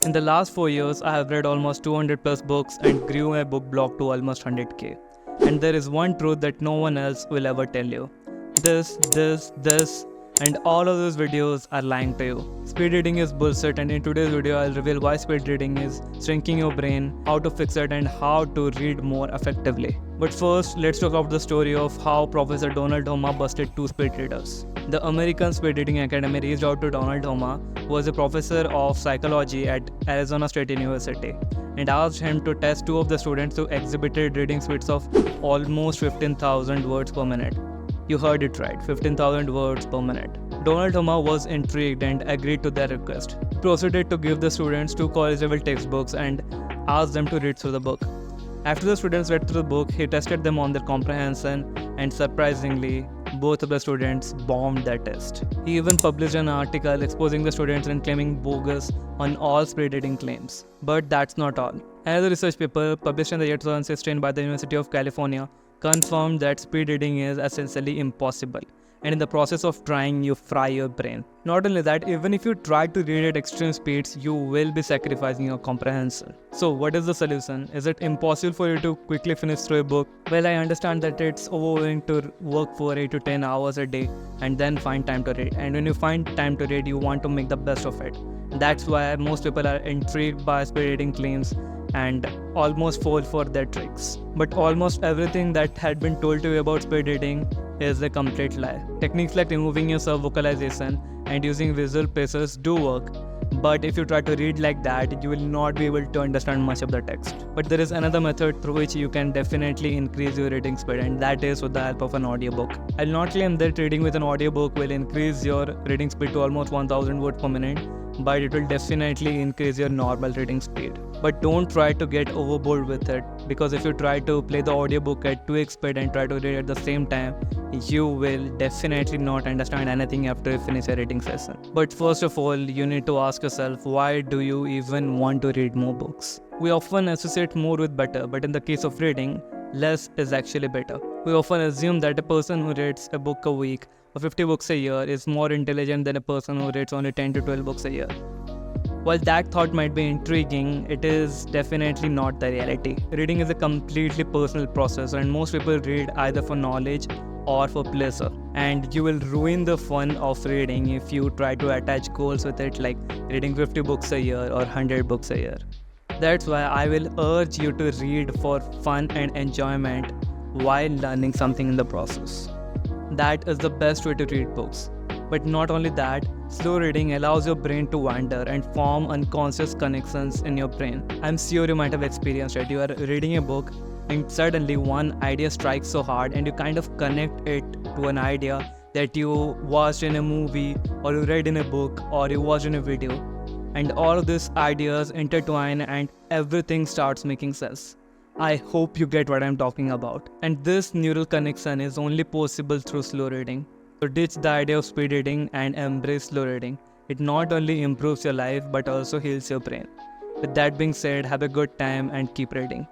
In the last 4 years, I have read almost 200 plus books and grew my book blog to almost 100k. And there is one truth that no one else will ever tell you. This, and all of those videos are lying to you. Speed reading is bullshit, and in today's video, I'll reveal why speed reading is shrinking your brain, how to fix it, and how to read more effectively. But first, let's talk about the story of how Professor Donald Homa busted two speed readers. The American Speed Reading Academy reached out to Donald Homa, who was a professor of psychology at Arizona State University, and asked him to test two of the students who exhibited reading speeds of almost 15,000 words per minute. You heard it right, 15,000 words per minute. Donald Homa was intrigued and agreed to their request. He proceeded to give the students two college-level textbooks and asked them to read through the book. After the students read through the book, he tested them on their comprehension, and surprisingly, both of the students bombed that test. He even published an article exposing the students and claiming bogus on all speed reading claims. But that's not all. Another research paper published in the year 2016 by the University of California confirmed that speed reading is essentially impossible, and in the process of trying, you fry your brain. Not only that, even if you try to read at extreme speeds, you will be sacrificing your comprehension. So what is the solution? Is it impossible for you to quickly finish through a book? Well, I understand that it's overwhelming to work for 8 to 10 hours a day and then find time to read. And when you find time to read, you want to make the best of it. That's why most people are intrigued by speed reading claims and almost fall for their tricks. But almost everything that had been told to you about speed reading is a complete lie. Techniques like removing your self-vocalization and using visual pieces do work, but if you try to read like that, you will not be able to understand much of the text. But there is another method through which you can definitely increase your reading speed, and that is with the help of an audiobook. I'll not claim that reading with an audiobook will increase your reading speed to almost 1000 words per minute, but it will definitely increase your normal reading speed. But don't try to get overboard with it, because if you try to play the audiobook at 2x speed and try to read at the same time, you will definitely not understand anything after you finish a reading session. But first of all, you need to ask yourself, why do you even want to read more books? We often associate more with better, but in the case of reading, less is actually better. We often assume that a person who reads a book a week or 50 books a year is more intelligent than a person who reads only 10 to 12 books a year. While that thought might be intriguing, it is definitely not the reality. Reading is a completely personal process, and most people read either for knowledge or for pleasure. And you will ruin the fun of reading if you try to attach goals with it, like reading 50 books a year or 100 books a year. That's why I will urge you to read for fun and enjoyment while learning something in the process. That is the best way to read books. But not only that, slow reading allows your brain to wander and form unconscious connections in your brain. I'm sure you might have experienced it. You are reading a book and suddenly one idea strikes so hard and you kind of connect it to an idea that you watched in a movie or you read in a book or you watched in a video. And all of these ideas intertwine and everything starts making sense. I hope you get what I'm talking about. And this neural connection is only possible through slow reading. So ditch the idea of speed reading and embrace slow reading. It not only improves your life but also heals your brain. With that being said, have a good time and keep reading.